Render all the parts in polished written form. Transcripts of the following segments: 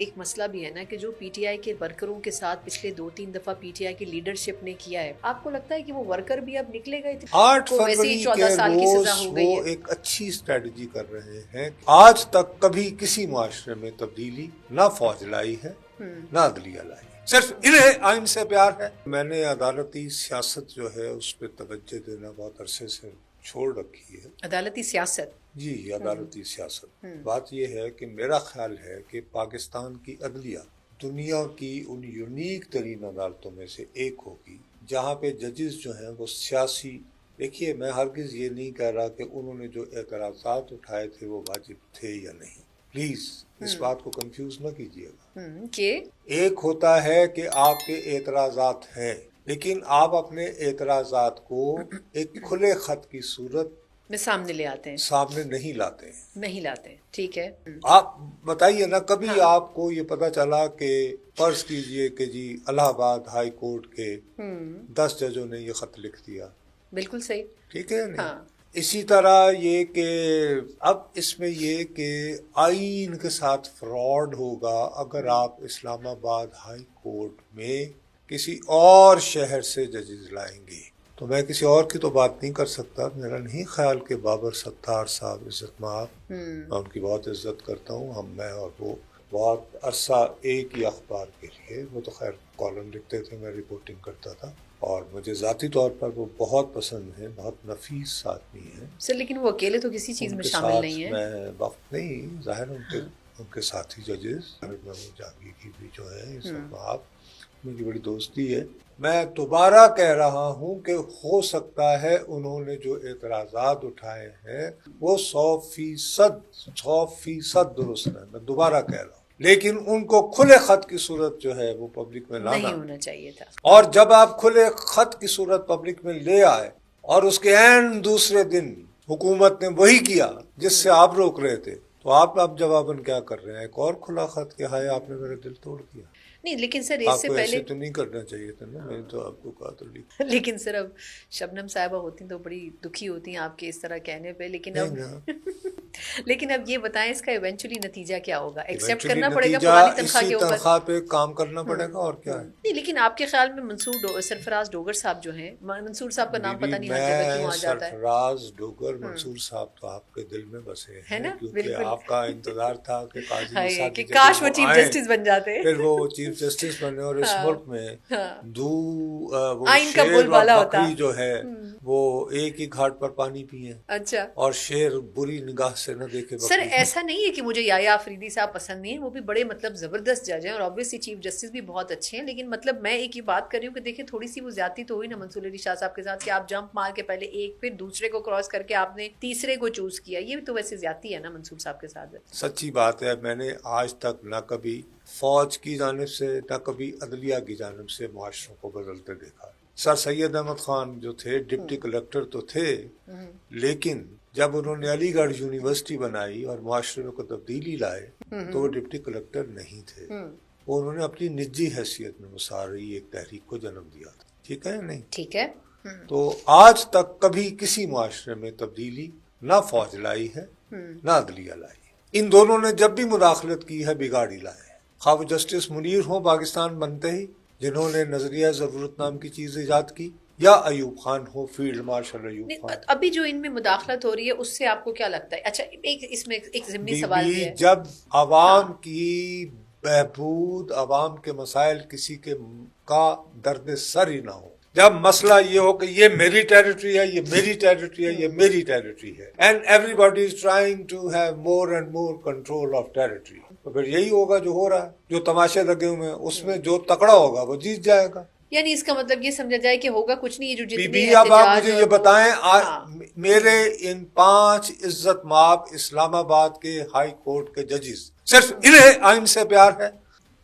ایک مسئلہ بھی ہے نا کہ جو پی ٹی آئی کے ورکروں کے ساتھ پچھلے 2-3 دفعہ پی ٹی آئی کی لیڈرشپ نے کیا ہے، آپ کو لگتا ہے کہ وہ ورکر بھی اب نکلے گئے؟ 8 فروری کے روز وہ ایک اچھی اسٹریٹجی کر رہے ہیں. آج تک کبھی کسی معاشرے میں تبدیلی نہ فوج لائی ہے نہ عدلیہ لائی ہے، صرف انہیں آئین سے پیار ہے. میں نے عدالتی سیاست جو ہے اس پہ توجہ دینا بہت عرصے سے چھوڑ رکھی ہے. عدالتی سیاست؟ جی، عدالتی سیاست. بات یہ ہے کہ میرا خیال ہے کہ پاکستان کی عدلیہ دنیا کی ان یونیک ترین عدالتوں میں سے ایک ہوگی جہاں پہ ججز جو ہیں وہ سیاسی. دیکھیے، میں ہرگز یہ نہیں کہہ رہا کہ انہوں نے جو اعتراضات اٹھائے تھے وہ واجب تھے یا نہیں. پلیز اس بات کو کنفیوز نہ کیجیے گا کہ ایک ہوتا ہے کہ آپ کے اعتراضات ہیں، لیکن آپ اپنے اعتراضات کو ایک کھلے خط کی صورت میں سامنے لے آتے ہیں، سامنے نہیں لاتے ہیں. نہیں لاتے. ٹھیک ہے. آپ بتائیے نا، کبھی آپ کو یہ پتا چلا کہ فرض کیجئے کہ جی الہ آباد ہائی کورٹ کے 10 ججوں نے یہ خط لکھ دیا؟ بالکل صحیح. ٹھیک ہے نہیں. اسی طرح یہ کہ اب اس میں یہ کہ آئین کے ساتھ فراڈ ہوگا اگر آپ اسلام آباد ہائی کورٹ میں کسی اور شہر سے ججز لائیں گے. تو میں کسی اور کی تو بات نہیں کر سکتا. میرا نہیں خیال کہ بابر ستار صاحب عزت مآب، میں ان کی بہت عزت کرتا ہوں. میں اور وہ بہت عرصہ ایک ہی اخبار کے لیے، وہ تو خیر کالم لکھتے تھے، میں رپورٹنگ کرتا تھا، اور مجھے ذاتی طور پر وہ بہت پسند ہیں، بہت نفیس آدمی ہیں سر. لیکن وہ اکیلے تو کسی چیز میں شامل نہیں ہیں. میں وقت نہیں، ظاہر ان کے ساتھی ججز جہانگیر بھی جو ہے عزت مآب، میری بڑی دوستی ہے. میں دوبارہ کہہ رہا ہوں کہ ہو سکتا ہے انہوں نے جو اعتراضات اٹھائے ہیں وہ 100% درست ہے. میں دوبارہ کہہ رہا ہوں، لیکن ان کو کھلے خط کی صورت جو ہے وہ پبلک میں لانا نہیں ہونا چاہیے تھا. اور جب آپ کھلے خط کی صورت پبلک میں لے آئے اور اس کے عین دوسرے دن حکومت نے وہی کیا جس سے آپ روک رہے تھے، تو آپ اب جواباً کیا کر رہے ہیں؟ ایک اور کھلا خط کہ ہائے آپ نے میرا دل توڑ دیا. نہیں، لیکن سر آپ اس سے کو پہلے ایسے تو نہیں کرنا چاہیے تھا نا. میں نے تو آپ کو کہا تو لیکن سر اب شبنم صاحبہ ہوتی تو بڑی دکھی ہوتی ہیں آپ کے اس طرح کہنے پہ. لیکن اب یہ بتائیں اس کا ایونچولی نتیجہ کیا ہوگا؟ ایکسیپٹ کرنا پڑے گا پرانی تنخواہ کے اوپر؟ تنخواہ پہ کام کرنا پڑے گا اور کیا ہے. نہیں، لیکن آپ کے خیال میں منصور سرفراز ڈوگر صاحب جو ہیں، منصور صاحب کا نام پتہ نہیں ہر جگہ کیوں آ جاتا ہے. سرفراز ڈوگر منصور صاحب تو آپ کے دل میں بسے ہیں، کیونکہ آپ کا انتظار تھا کہ قاضی کہ کاش وہ چیف جسٹس بن جاتے، پھر وہ چیف جسٹس بنے. اور اس ملک میں وہ آئین کا شیر بول اور بالا ہوتا بکری جو ہے وہ ایک ہی گھاٹ پر پانی پیئے. اچھا. اور شیر بری نگاہ سے نہ دیکھے. سر ایسا نہیں ہے کہ مجھے یایا آفریدی صاحب پسند نہیں ہیں، وہ بھی بڑے مطلب زبردست جج ہیں اور obviously چیف جسٹس بھی بہت اچھے ہیں. لیکن مطلب میں ایک ہی بات کر رہی ہوں کہ دیکھیں تھوڑی سی وہ زیادتی تو ہوئی نا منصور علی شاہ صاحب کے ساتھ کہ آپ جمپ مار کے پہلے ایک پھر دوسرے کو کراس کر کے آپ نے تیسرے کو چوز کیا. یہ تو ویسے زیادتی ہے نا منصور صاحب کے ساتھ. سچی بات ہے، میں نے آج تک نہ کبھی فوج کی جانب سے نہ کبھی عدلیہ کی جانب سے معاشروں کو بدلتے دیکھا. سر سید احمد خان جو تھے ڈپٹی کلیکٹر تو تھے، لیکن جب انہوں نے علی گڑھ یونیورسٹی بنائی اور معاشرے کو تبدیلی لائے تو وہ ڈپٹی کلیکٹر نہیں تھے. وہ انہوں نے اپنی نجی حیثیت میں مساری ایک تحریک کو جنم دیا تھا. ٹھیک ہے نہیں؟ ٹھیک ہے. تو آج تک کبھی کسی معاشرے میں تبدیلی نہ فوج لائی ہے نہ عدلیہ لائی. ان دونوں نے جب بھی مداخلت کی ہے بگاڑی لائے. خواہ وہ جسٹس منیر ہوں پاکستان بنتے ہی جنہوں نے نظریہ ضرورت نام کی چیز ایجاد کی، یا ایوب خان ہو، فیلڈ مارشل ایوب خان. ابھی جو ان میں مداخلت ہو رہی ہے اس سے آپ کو کیا لگتا ہے؟ اچھا، اس میں ایک ضمنی سوال بھی ہے. جب عوام کی بہبود، عوام کے مسائل کسی کے کا درد سر ہی نہ ہو، جب مسئلہ یہ ہو کہ یہ میری ٹیریٹری ہے، یہ میری ٹیریٹری ہے، یہ میری ٹیریٹری ہے، and everybody is trying to have more and more control of territory, تو پھر یہی ہوگا جو ہو رہا ہے. جو تماشے لگے ہوئے ہیں اس میں جو تکڑا ہوگا وہ جیت جائے گا. یعنی اس کا مطلب یہ سمجھا جائے کہ ہوگا کچھ نہیں. جو جتنی اب آپ مجھے یہ بتائیں، میرے ان 5 عزت مآب اسلام آباد کے ہائی کورٹ کے ججز، صرف انہیں آئین سے پیار ہے.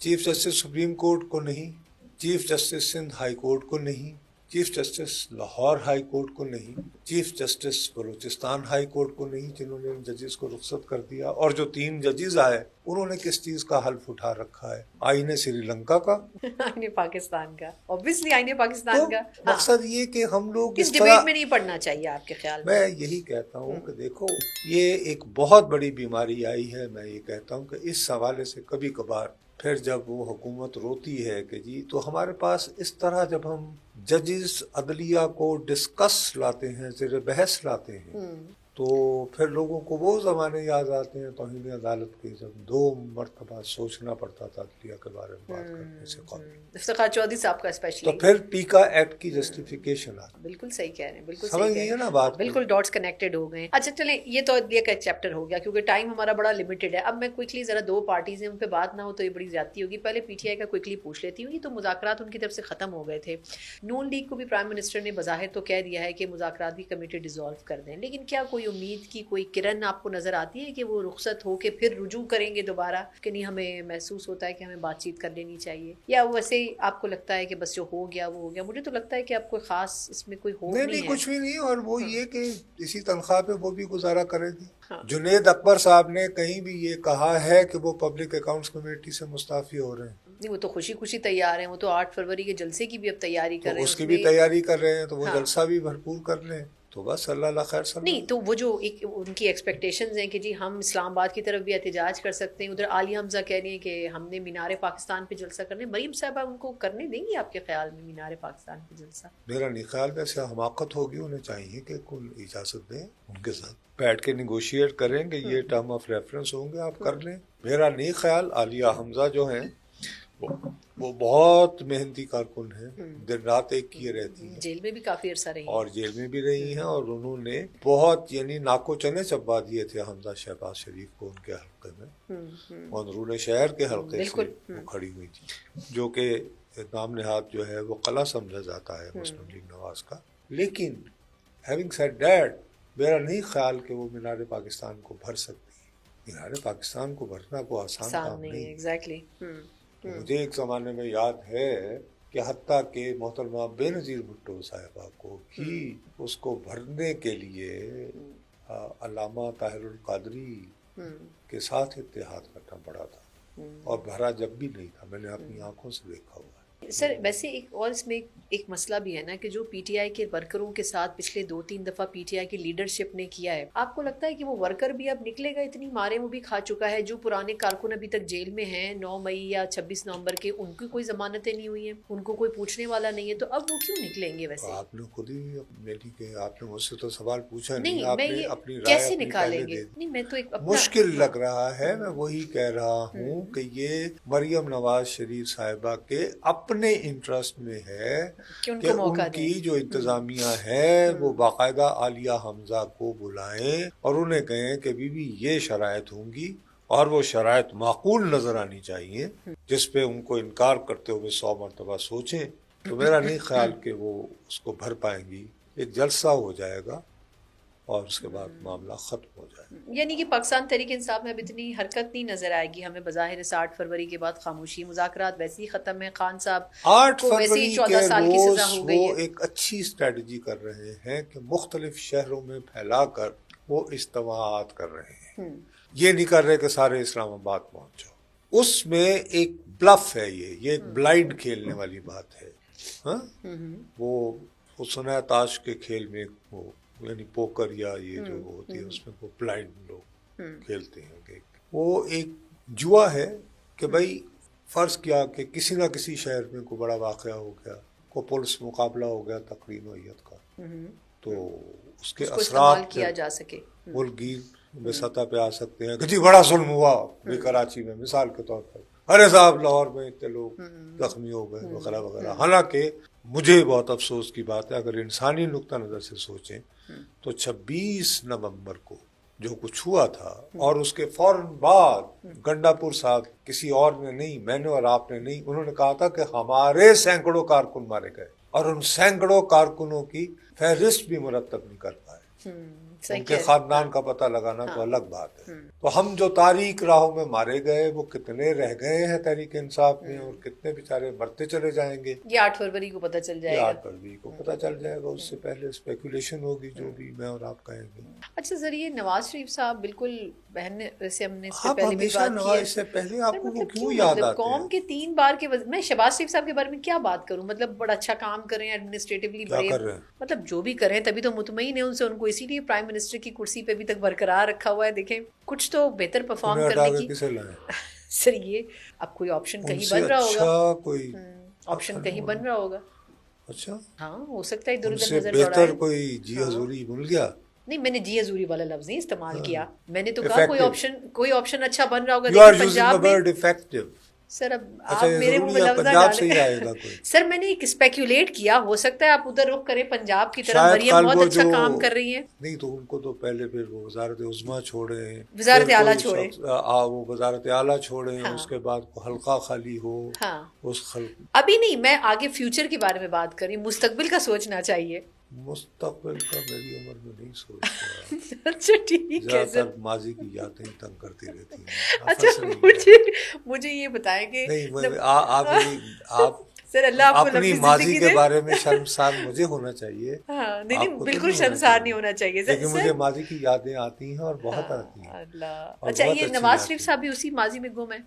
چیف جسٹس سپریم کورٹ کو نہیں، chief justice Sindh high court کو نہیں، chief justice Lahore high court کو نہیں، chief justice Balochistan high court کو نہیں، جنہوں نے ان ججز کو رخصت کر دیا. اور جو 3 ججز آئے انہوں نے کس چیز کا حلف اٹھا رکھا ہے؟ آئین سری لنکا کا، آئین پاکستان کا، obviously آئین تو پاکستان کا. مقصد یہ کہ ہم لوگ اس اس ڈیبیٹ طرح، میں نہیں پڑھنا چاہیے آپ کے خیال میں؟ میں یہی کہتا ہوں کہ دیکھو یہ ایک بہت بڑی بیماری آئی ہے. میں یہ کہتا ہوں کہ اس حوالے سے کبھی کبھار پھر جب وہ حکومت روتی ہے کہ جی، تو ہمارے پاس اس طرح جب ہم ججز عدلیہ کو ڈسکس لاتے ہیں، زیر بحث لاتے ہیں، تو پھر لوگوں کو وہ زمانے یاد آتے ہیں توہین عدالت کے، جب 2 مرتبہ سوچنا پڑتا تھا عدلیہ کے بارے میں بات کرنے سے قبل. افتخار چودھری صاحب کا اسپیشلی. تو پھر پیکا ایکٹ کی جسٹیفیکیشن آتی. بالکل صحیح کہہ رہے ہیں، بالکل سمجھ صحیح گئی کہہ ہے رہے نا ہیں، بات؟ بالکل ڈاٹس کنیکٹڈ ہو گئے. اچھا چلیں، یہ تو عدلیہ کا ایک چیپٹر ہو گیا کیونکہ ٹائم ہمارا بڑا لمیٹڈ ہے. اب میں کوئکلی ذرا 2 پارٹیز ہیں ان پہ بات نہ ہو تو یہ بڑی زیادتی ہوگی. پہلے پی ٹی آئی کا کوئکلی پوچھ لیتی ہوں. یہ تو مذاکرات ان کی طرف سے ختم ہو گئے تھے. نون لیگ کو بھی پرائم منسٹر نے بظاہر تو کہہ دیا ہے کہ مذاکرات کی کمیٹی ڈیزالو کر دیں، لیکن کیا کوئی امید کی کوئی کرن آپ کو نظر آتی ہے کہ وہ رخصت ہو کے پھر رجوع کریں گے دوبارہ؟ کہ نہیں، ہمیں محسوس ہوتا ہے کہ ہمیں بات چیت کر لینی چاہیے، یا ویسے ہی آپ کو لگتا ہے کہ بس جو ہو گیا وہ ہو گیا؟ مجھے تو لگتا ہے کہ اب کوئی خاص اس میں کوئی ہوپ نہیں ہے. کچھ بھی نہیں. اور وہ یہ کہ اسی تنخواہ پہ وہ بھی گزارا کرے گی. جنید اکبر صاحب نے کہیں بھی یہ کہا ہے کہ وہ پبلک اکاؤنٹس کمیٹی سے مستعفی ہو رہے ہیں؟ نہیں، وہ تو خوشی خوشی تیار ہیں. وہ تو 8 فروری کے جلسے کی بھی اب تیاری کر رہے ہیں. اس کی بھی تیاری کر رہے ہیں، تو وہ جلسہ بھی بھرپور کر لیں تو بس اللہ خیر سب. نہیں تو وہ جو ایک ان کی ایکسپیکٹیشنز ہیں کہ جی ہم اسلام آباد کی طرف بھی احتجاج کر سکتے ہیں. ادھر عالیہ حمزہ کہہ رہی ہیں کہ ہم نے مینار پاکستان پہ جلسہ کرنا ہے. مریم صاحبہ ان کو کرنے دیں گی آپ کے خیال میں مینار پاکستان پہ جلسہ؟ میرا نہیں خیال. ویسے حماقت ہوگی، انہیں چاہیے کہ کوئی اجازت دیں، ان کے ساتھ بیٹھ کے نیگوشیٹ کریں کہ یہ ٹرم آف ریفرنس ہوں گے، آپ کر لیں. میرا نہیں خیال. عالیہ حمزہ جو ہیں وہ بہت محنتی کارکن ہیں، دن رات ایک کیے رہتی ہیں، جیل میں بھی کافی عرصہ رہی ہیں، اور جیل میں بھی رہی ہیں، اور انہوں نے بہت ناکو چنے چبا دیے تھے حمزہ شہباز شریف کو ان کے حلقے میں، اندرون شہر کے حلقے سے وہ کھڑی ہوئی تھی، جو کہ نام نہاد جو ہے وہ قلعہ سمجھا جاتا ہے مسلم لیگ نواز کا. لیکن ہیونگ سیڈ دیٹ، میرا نہیں خیال کہ وہ مینار پاکستان کو بھر سکتی. مینار پاکستان کو بھرنا کوئی آسان کام نہیں. ایگزیکٹلی. مجھے ایک زمانے میں یاد ہے کہ حتیٰ کہ محترمہ بے نظیر بھٹو صاحبہ کو بھی اس کو بھرنے کے لیے علامہ طاہر القادری کے ساتھ اتحاد کرنا پڑا تھا، اور بھرا جب بھی نہیں تھا. میں نے اپنی آنکھوں سے دیکھا ہوا ہے. سر ویسے ایک اور اس میں ایک مسئلہ بھی ہے نا کہ جو پی ٹی آئی کے ورکروں کے ساتھ پچھلے 2-3 دفعہ پی ٹی آئی کی لیڈرشپ نے کیا ہے، آپ کو لگتا ہے کہ وہ ورکر بھی اب نکلے گا؟ اتنی مارے وہ بھی کھا چکا ہے. جو پرانے کارکن ابھی تک جیل میں ہیں 9 مئی یا 26 نومبر کے، ان کی کوئی ضمانتیں نہیں ہوئی ہیں، ان کو کوئی پوچھنے والا نہیں ہے، تو اب وہ کیوں نکلیں گے؟ ویسے آپ نے خود ہی میری کہ آپ نے مجھ سے تو سوال پوچھا نہیں، آپ میں نے یہ اپنی رائے کیسے نکالیں گے؟ نہیں، میں تو ایک مشکل لگ رہا ہے. میں وہی کہہ رہا ہوں کہ یہ مریم نواز شریف صاحبہ کے اپنے انٹرسٹ میں ہے کہ ان کی جو انتظامیہ ہے وہ باقاعدہ عالیہ حمزہ کو بلائیں اور انہیں کہیں کہ بی بی یہ شرائط ہوں گی، اور وہ شرائط معقول نظر آنی چاہیے جس پہ ان کو انکار کرتے ہوئے 100 مرتبہ سوچیں. تو میرا نہیں خیال کہ وہ اس کو بھر پائیں گی. ایک جلسہ ہو جائے گا اور اس کے بعد معاملہ ختم ہو جائے. یعنی کہ پاکستان تحریک انصاف میں اب اتنی حرکت نہیں نظر آئے گی ہمیں بظاہر. 8 فروری کے بعد خاموشی، مذاکرات ویسے ہی ختم ہے. خان صاحب 8 کو ویسے ہی 14 سال کی سزا ہو گئی ہے. وہ ایک اچھی اسٹریٹجی کر رہے ہیں کہ مختلف شہروں میں پھیلا کر وہ اجتماعات کر رہے ہیں. یہ نہیں کر رہے کہ سارے اسلام آباد پہنچ جاؤ. اس میں ایک بلف ہے، یہ ایک بلائنڈ کھیلنے والی بات ہے. ہاں، وہ سنا تاش کے کھیل میں وہ یعنی پوکر یا یہ جو ہوتی ہے اس میں وہ بلائنڈ لوگ کھیلتے ہیں. وہ ایک جوا ہے کہ بھائی فرض کیا کہ کسی نہ کسی شہر میں کوئی بڑا واقعہ ہو گیا، کوئی پولیس مقابلہ ہو گیا تقریر نوعیت کا، تو اس کے اثرات کیا جا سکے ملک گیر میں سطح پہ آ سکتے ہیں کہ جی بڑا ظلم ہوا بھی کراچی میں مثال کے طور پر، ارے صاحب لاہور میں اتنے لوگ زخمی ہو گئے وغیرہ وغیرہ. حالانکہ مجھے بہت افسوس کی بات ہے، اگر انسانی نقطہ نظر سے سوچیں تو 26 نومبر کو جو کچھ ہوا تھا اور اس کے فوراً بعد گنڈا پور صاحب، کسی اور نے نہیں، میں نے اور آپ نے نہیں، انہوں نے کہا تھا کہ ہمارے سینکڑوں کارکن مارے گئے، اور ان سینکڑوں کارکنوں کی فہرست بھی مرتب نہیں کر پائے. صحیح ان کے کہہ رہے ہیں۔ خاندان کا پتہ لگانا تو الگ بات ہے. تو ہم جو تاریخ راہوں میں مارے گئے وہ کتنے رہ گئے ہیں تحریک انصاف میں اور کتنے بیچارے مرتے چلے جائیں گے. یہ 8 فروری کو پتہ چل جائے یہ گا. 8 فروری کو پتہ چل جائے گا. اس سے پہلے اسپیکولیشن ہوگی جو بھی میں اور آپ کہیں گے. اچھا سر، یہ نواز شریف صاحب بالکل بہن نے ویسے ہم نے اس سے آپ پہلے بھی ہمیشہ بات کی نواز ہے. سے پہلے آپ کو وہ مطلب کیوں یاد آتے قوم ہیں؟ کے 3 بار کے میں شہباز شریف صاحب کے بارے میں کیا بات کروں؟ مطلب بڑا اچھا کام کر رہے ہیں ایڈمنسٹریٹولی، کیا بڑے کر رہے ہیں؟ مطلب جو بھی کر رہے ہیں تبھی تو مطمئن ہے ان سے. ان کو اسی لیے پرائم منسٹر کی کرسی پہ بھی تک برقرار رکھا ہوا ہے. دیکھیں کچھ تو بہتر پرفارم انہیں کرنے ہٹا کی. کے کسے لائیں؟ سر یہ اب کوئی آپشن ان کہیں سے بن رہا ہوگا. اچھا کوئی آپشن کہیں بن رہا ہوگا. اچھا ہاں ہو سکتا ہے ادھر ان ادھر سے نظر بہتر دوڑائے. کوئی جی حضوری مل گیا. نہیں، میں نے جی حضوری والا لفظ نہیں استعمال کیا. میں نے تو کہا Effective. کوئی آپشن اچھا بن رہا ہوگا. You are دیکھیں using the پنجاب میں word effective. سر اب آپ اچھا یہ میرے منہ ضروری میں ہے لفظ نہ پنجاب سے ہی ڈالیں. آئے گا کوئی. سر میں نے ایک اسپیکولیٹ کیا، ہو سکتا ہے آپ ادھر رخ کریں پنجاب کی طرف. شاید مریم کل بہت وہ اچھا جو کام کر رہی ہیں. نہیں تو ان کو تو پہلے پھر وہ وزارت عظمیٰ چھوڑیں، وزارت پھر اعلیٰ کوئی چھوڑیں. شخص وہ وزارت اعلیٰ چھوڑیں، اس کے بعد کو حلقہ خالی ہو. ہاں اس خلق ابھی نہیں، میں آگے فیوچر کے بارے میں بات کر رہی ہوں. مستقبل کا سوچنا چاہیے. مستقبل کا میری عمر میں نہیں سوچتا. اچھا ٹھیک ہے زیادہ سر. تر ماضی کی یادیں تنگ کرتی رہتی ہیں. اچھا مجھے یہ بتائیں کہ نہیں آپ سر اللہ آپ کو اپنی لمبی ماضی زندگی کے دے. بارے میں شرمسار مجھے ہونا چاہیے. ہاں نہیں آپ کو تو بالکل نہیں شرمسار نہیں ہونا چاہیے. لیکن مجھے ماضی کی یادیں آتی ہیں اور بہت آتی ہیں. اللہ. اور اچھا بہت یہ اچھی نواز بات شریف ہے. صاحب بھی اسی ماضی میں گم ہے.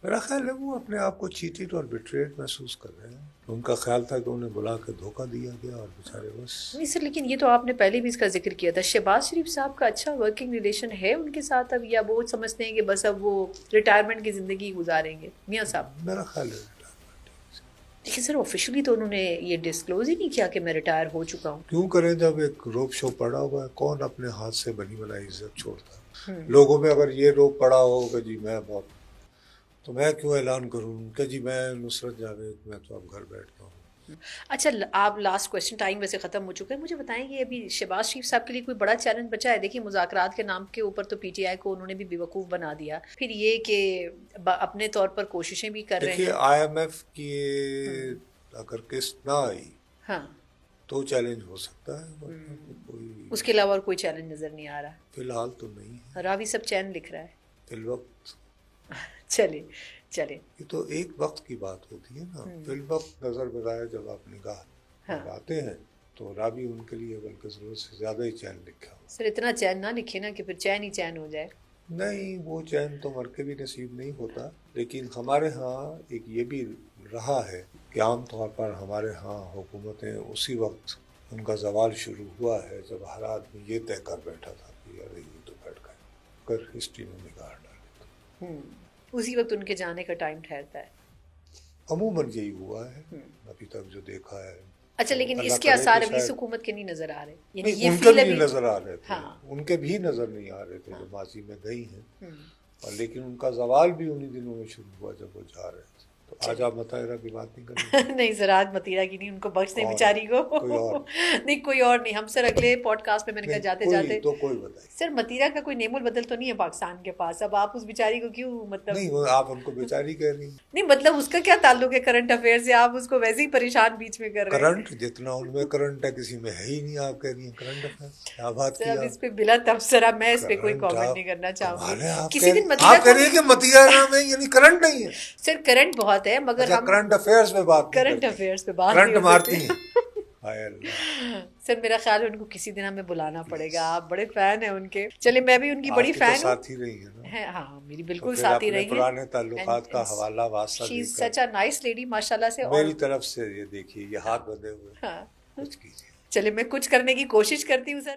میرا خیال ہے وہ اپنے آپ کو چیٹڈ اور بٹریڈ محسوس کر رہے ہیں. ان کا خیال تھا کہ انہیں بلا کے دھوکہ دیا گیا اور بیچارے بس. نہیں سر، لیکن یہ تو آپ نے پہلے بھی اس کا ذکر کیا تھا. شہباز شریف صاحب کا اچھا ورکنگ ریلیشن ہے ان کے ساتھ اب، یا وہ سمجھتے ہیں کہ بس اب وہ ریٹائرمنٹ کی زندگی گزاریں گے میاں صاحب؟ میرا خیال ہے لیکن سر آفیشلی تو انہوں نے یہ ڈسکلوز ہی نہیں کیا کہ میں ریٹائر ہو چکا ہوں. کیوں کریں جب ایک روپ شو پڑا ہوا ہے. کون اپنے ہاتھ سے بنی بنائی عزت چھوڑتا؟ لوگوں میں اگر یہ روپ پڑا ہو کہ جی میں بہت، تو میں کیوں اعلان کروں کہ جی میں نصرت جاوید میں تو اب گھر بیٹھتا ہوں. اچھا آپ لاسٹ کویسچن، ٹائم ویسے ختم ہو چکا ہے، مجھے بتائیں کہ ابھی شہباز شریف صاحب کے لیے کوئی بڑا چیلنج بچا ہے؟ دیکھیے مذاکرات کے نام کے اوپر تو پی ٹی آئی کو انہوں نے بھی بیوقوف بنا دیا. پھر یہ کہ اپنے طور پر کوششیں بھی کر رہے ہیں. دیکھیے آئی ایم ایف کی اگر قسط نہ آئی ہاں تو چیلنج ہو سکتا ہے. کوئی اس کے علاوہ اور کوئی چیلنج نظر نہیں آ رہا. فی الحال تو نہیں ہے. راوی سب چین لکھ رہا ہے فی الوقت. چلے یہ تو ایک وقت کی بات ہوتی ہے نا. فی الوقت نظر بظاہر جب آپ نگاہ لگاتے ہیں تو راوی ان کے لیے بلکہ ضرورت سے زیادہ ہی چین لکھا ہو. سر اتنا چین نہ لکھے نا کہ پھر چین ہی چین ہو جائے. نہیں وہ چین تو مر کے بھی نصیب نہیں ہوتا. لیکن ہمارے ہاں ایک یہ بھی رہا ہے کہ عام طور پر ہمارے ہاں حکومتیں اسی وقت ان کا زوال شروع ہوا ہے جب ہر آدمی یہ طے کر بیٹھا تھا کہ ارے یہ تو بیٹھ گئے. اگر ہسٹری میں نگاہ ڈالے تو اسی وقت ان کے جانے کا ٹائم ٹھہرتا ہے. عموماً یہی ہوا ہے ابھی تک جو دیکھا ہے. اچھا لیکن اس کے آثار ابھی اس حکومت کے نہیں نظر آ رہے. یعنی یہ ان کے فیل بھی ابھی نظر آ رہے تھے. ان کے بھی نظر نہیں آ رہے تھے جو ماضی میں گئی ہیں. اور لیکن ان کا زوال بھی انہی دنوں میں شروع ہوا جب وہ جا رہے تھے. تو آج آپ مطالعہ کی بات نہیں کریں. نہیں سر آج مطیرہ کی نہیں، ان کو بخش دیں بیچاری کو. نہیں کوئی اور نہیں. ہم سر اگلے پوڈ کاسٹ میں میں نے کہا جاتے جاتے تو کوئی بتائیے سر مطیرہ کا کوئی نیم البدل تو نہیں ہے پاکستان کے پاس. اب آپ اس بیچاری کو کیوں مطلب نہیں آپ ان کو بیچاری کہہ رہی ہیں. نہیں مطلب اس کا کیا تعلق ہے کرنٹ افیئر سے؟ آپ اس کو ویسے ہی پریشان بیچ میں کر رہے ہیں. کرنٹ جتنا ان میں کرنٹ ہے کسی میں ہے ہی نہیں. آپ کہہ رہی ہیں کرنٹ افیئر. کیا بات سر اب اس پہ بلا تبصرہ میں اس پہ کوئی کامنٹ نہیں کرنا چاہوں گی. کسی دن آپ کہہ رہی ہیں کہ مطیرہ میں یعنی کرنٹ نہیں ہے. سر کرنٹ بہت ہے مگر ہم کرنٹ افیئرز میں بات کرنٹ افیئرز پہ بات کرنٹ نہیں مارتی ہیں. سر میرا خیال ہے ان کو کسی دن ہمیں بلانا پڑے گا. آپ بڑے فین ہیں ان کے. چلے میں بھی ان کی بڑی فین ہوں. ساتھی رہی ہیں. ہاں میری بالکل ساتھی رہی ہیں. پرانے تعلقات کا حوالہ واسطہ شی از سچ اے نائس لیڈی ماشاءاللہ سے. میری طرف سے یہ دیکھیے یہ ہاتھ بندھے ہوئے کچھ کیجیے. چلے میں کچھ کرنے کی کوشش کرتی ہوں سر.